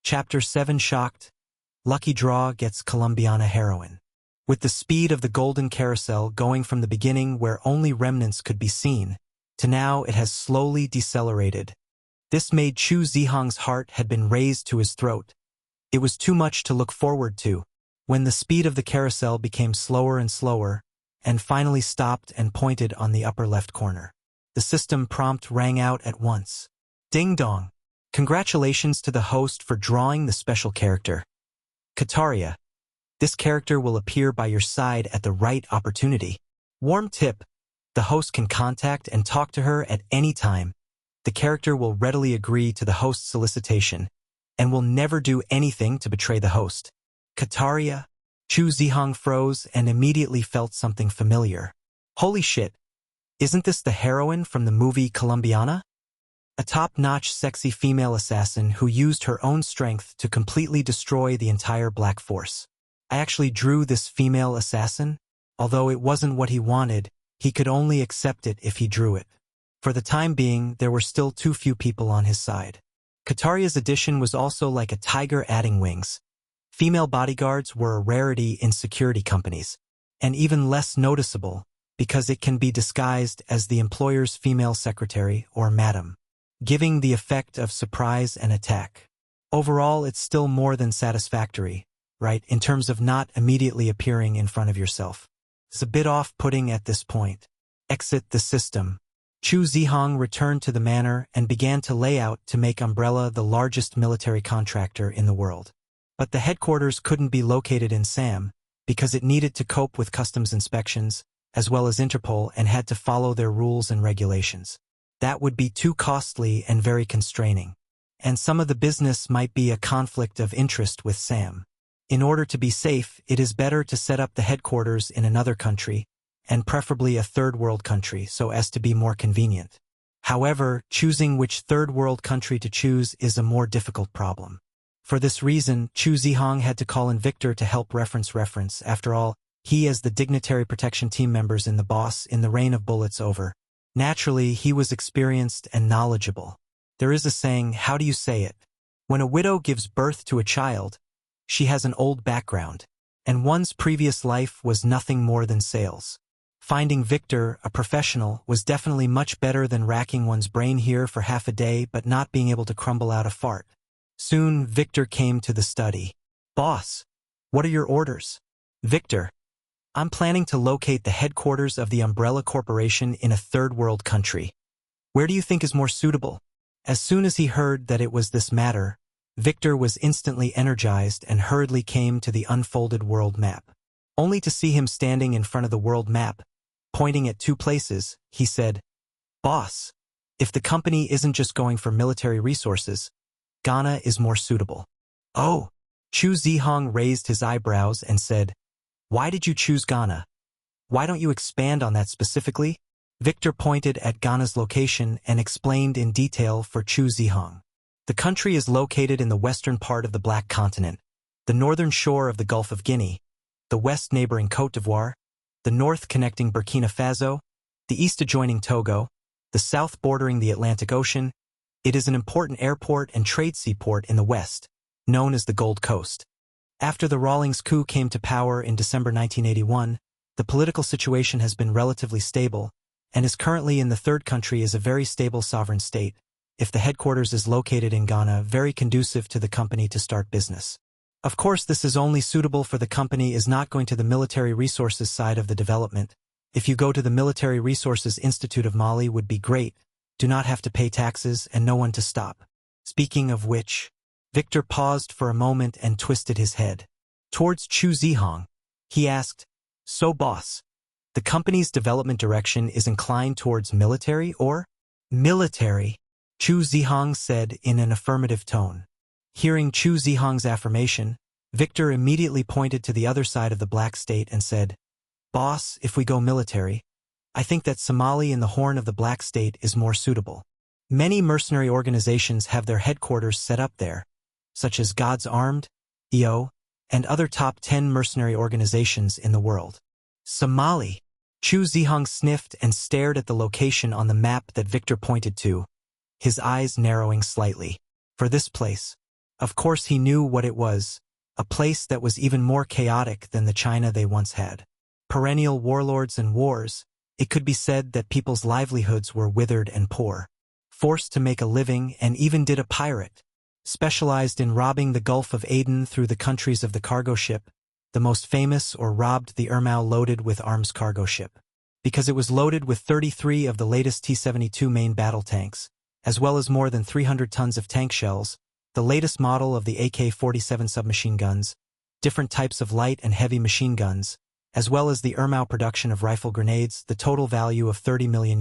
Chapter 7 Shocked. Lucky Draw gets Colombiana heroine. With the speed of the golden carousel going from the beginning where only remnants could be seen, to now it has slowly decelerated. This made Chu Zihong's heart had been raised to his throat. It was too much to look forward to. When the speed of the carousel became slower and slower, and finally stopped and pointed on the upper left corner, the system prompt rang out at once. Ding dong! Congratulations to the host for drawing the special character, Kataria. This character will appear by your side at the right opportunity. Warm tip: the host can contact and talk to her at any time. The character will readily agree to the host's solicitation and will never do anything to betray the host. Kataria? Chu Zihong froze and immediately felt something familiar. Holy shit! Isn't this the heroine from the movie Colombiana? A top-notch sexy female assassin who used her own strength to completely destroy the entire Black Force. I actually drew this female assassin. Although it wasn't what he wanted, he could only accept it if he drew it. For the time being, there were still too few people on his side. Kataria's addition was also like a tiger adding wings. Female bodyguards were a rarity in security companies, and even less noticeable because it can be disguised as the employer's female secretary or madam, giving the effect of surprise and attack. Overall, it's still more than satisfactory, right, in terms of not immediately appearing in front of yourself. It's a bit off-putting at this point. Exit the system. Chu Zihong returned to the manor and began to lay out to make Umbrella the largest military contractor in the world. But the headquarters couldn't be located in Sam because it needed to cope with customs inspections as well as Interpol and had to follow their rules and regulations. That would be too costly and very constraining. And some of the business might be a conflict of interest with Sam. In order to be safe, it is better to set up the headquarters in another country, and preferably a third world country so as to be more convenient. However, choosing which third world country to choose is a more difficult problem. For this reason, Chu Zihong had to call in Victor to help reference. After all, he as the dignitary protection team members in the boss in the Rain of Bullets over. Naturally, he was experienced and knowledgeable. There is a saying, how do you say it? When a widow gives birth to a child, she has an old background, and one's previous life was nothing more than sales. Finding Victor, a professional, was definitely much better than racking one's brain here for half a day but not being able to crumble out a fart. Soon, Victor came to the study. Boss, what are your orders? Victor, I'm planning to locate the headquarters of the Umbrella Corporation in a third world country. Where do you think is more suitable? As soon as he heard that it was this matter, Victor was instantly energized and hurriedly came to the unfolded world map. Only to see him standing in front of the world map, pointing at two places, he said, Boss, if the company isn't just going for military resources, Ghana is more suitable. Oh, Chu Zihong raised his eyebrows and said, Why did you choose Ghana? Why don't you expand on that specifically? Victor pointed at Ghana's location and explained in detail for Chu Zihong. The country is located in the western part of the Black Continent, the northern shore of the Gulf of Guinea, the west neighboring Côte d'Ivoire, the north connecting Burkina Faso, the east adjoining Togo, the south bordering the Atlantic Ocean. It is an important airport and trade seaport in the west, known as the Gold Coast. After the Rawlings coup came to power in December 1981, the political situation has been relatively stable, and is currently in the third country as a very stable sovereign state. If the headquarters is located in Ghana, very conducive to the company to start business. Of course, this is only suitable for the company is not going to the military resources side of the development. If you go to the Military Resources Institute of Mali would be great. Do not have to pay taxes and no one to stop. Speaking of which, Victor paused for a moment and twisted his head towards Chu Zihong. He asked, So boss, the company's development direction is inclined towards military or? Military, Chu Zihong said in an affirmative tone. Hearing Chu Zihong's affirmation, Victor immediately pointed to the other side of the Black State and said, Boss, if we go military, I think that Somali in the Horn of the Black State is more suitable. Many mercenary organizations have their headquarters set up there, such as God's Armed, EO, and other top 10 mercenary organizations in the world. Somali. Chu Zihong sniffed and stared at the location on the map that Victor pointed to, his eyes narrowing slightly. For this place, Of course he knew what it was, a place that was even more chaotic than the China they once had. Perennial warlords and wars, it could be said that people's livelihoods were withered and poor. Forced to make a living, and even did a pirate. Specialized in robbing the Gulf of Aden through the countries of the cargo ship, the most famous, or robbed the Irmau loaded with arms cargo ship. Because it was loaded with 33 of the latest T-72 main battle tanks, as well as more than 300 tons of tank shells, the latest model of the AK-47 submachine guns, different types of light and heavy machine guns, as well as the Irmau production of rifle grenades, the total value of $30 million.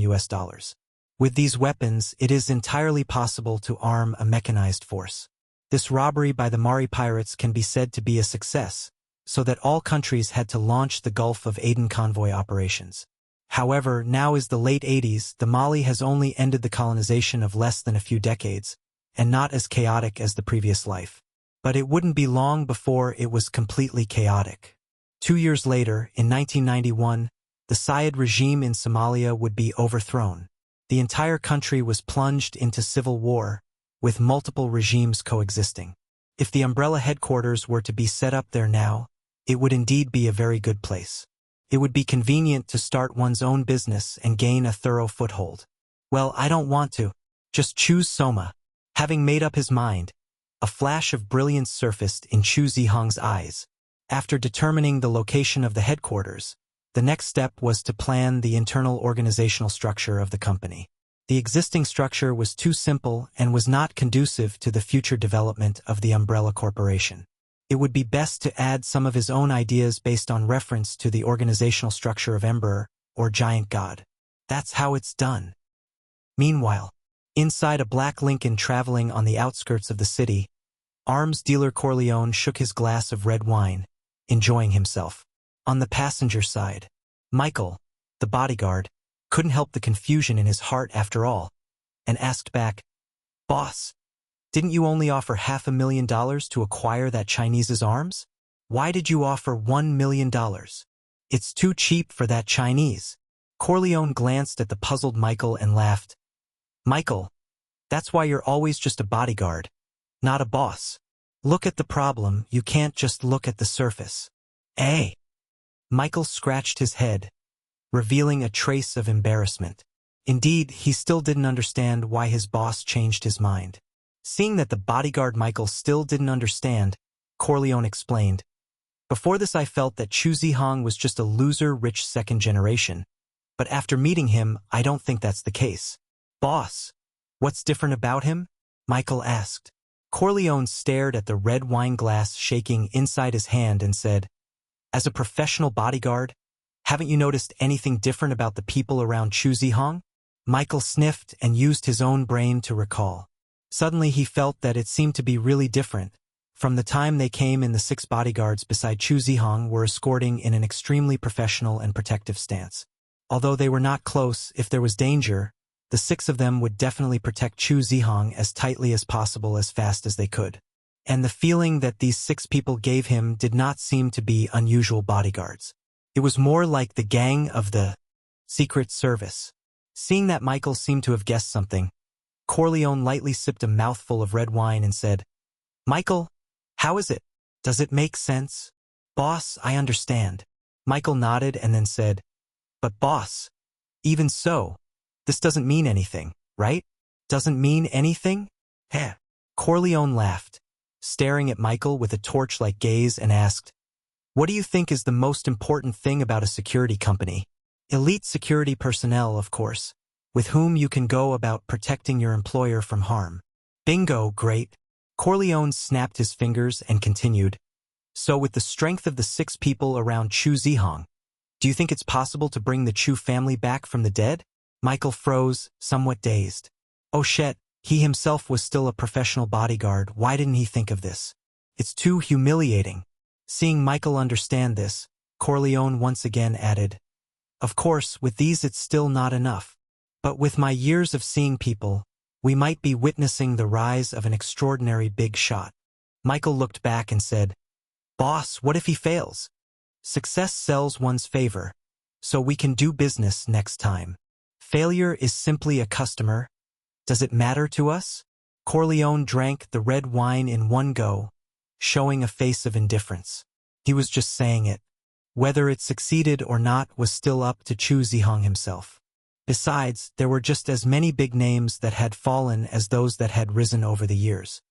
With these weapons, it is entirely possible to arm a mechanized force. This robbery by the Mari pirates can be said to be a success, so that all countries had to launch the Gulf of Aden convoy operations. However, now is the late 80s, the Mali has only ended the colonization of less than a few decades, and not as chaotic as the previous life. But it wouldn't be long before it was completely chaotic. 2 years later, in 1991, the Sayyid regime in Somalia would be overthrown. The entire country was plunged into civil war, with multiple regimes coexisting. If the umbrella headquarters were to be set up there now, it would indeed be a very good place. It would be convenient to start one's own business and gain a thorough foothold. Well, I don't want to. Just choose Soma. Having made up his mind, a flash of brilliance surfaced in Chu Zihong's eyes. After determining the location of the headquarters, the next step was to plan the internal organizational structure of the company. The existing structure was too simple and was not conducive to the future development of the umbrella corporation. It would be best to add some of his own ideas based on reference to the organizational structure of Emperor, or Giant God. That's how it's done. Meanwhile, inside a black Lincoln traveling on the outskirts of the city, arms dealer Corleone shook his glass of red wine, enjoying himself. On the passenger side, Michael, the bodyguard, couldn't help the confusion in his heart after all, and asked back, "Boss, didn't you only offer $500,000 to acquire that Chinese's arms? Why did you offer $1 million? It's too cheap for that Chinese." Corleone glanced at the puzzled Michael and laughed. "Michael, that's why you're always just a bodyguard, not a boss. Look at the problem, you can't just look at the surface." "Eh?" Michael scratched his head, revealing a trace of embarrassment. Indeed, he still didn't understand why his boss changed his mind. Seeing that the bodyguard Michael still didn't understand, Corleone explained, "Before this I felt that Chu Zihong was just a loser rich second generation, but after meeting him, I don't think that's the case." "Boss, what's different about him?" Michael asked. Corleone stared at the red wine glass shaking inside his hand and said, "As a professional bodyguard, haven't you noticed anything different about the people around Chu Zihong?" Michael sniffed and used his own brain to recall. Suddenly he felt that it seemed to be really different. From the time they came in, the 6 bodyguards beside Chu Zihong were escorting in an extremely professional and protective stance. Although they were not close, if there was danger, the 6 of them would definitely protect Chu Zihong as tightly as possible as fast as they could. And the feeling that these 6 people gave him did not seem to be unusual bodyguards. It was more like the gang of the Secret Service. Seeing that Michael seemed to have guessed something, Corleone lightly sipped a mouthful of red wine and said, "Michael, how is it? Does it make sense?" "Boss, I understand." Michael nodded and then said, "But boss, even so, this doesn't mean anything, right? Doesn't mean anything?" "Heh." Corleone laughed, staring at Michael with a torch-like gaze, and asked, "What do you think is the most important thing about a security company?" "Elite security personnel, of course, with whom you can go about protecting your employer from harm." "Bingo, great." Corleone snapped his fingers and continued, "So with the strength of the 6 people around Chu Zihong, do you think it's possible to bring the Chu family back from the dead?" Michael froze, somewhat dazed. Oh shit, he himself was still a professional bodyguard. Why didn't he think of this? It's too humiliating. Seeing Michael understand this, Corleone once again added, "Of course, with these it's still not enough. But with my years of seeing people, we might be witnessing the rise of an extraordinary big shot." Michael looked back and said, "Boss, what if he fails? Success sells one's favor, so we can do business next time. Failure is simply a customer. Does it matter to us?" Corleone drank the red wine in one go, showing a face of indifference. He was just saying it. Whether it succeeded or not was still up to Chu Zihong himself. Besides, there were just as many big names that had fallen as those that had risen over the years.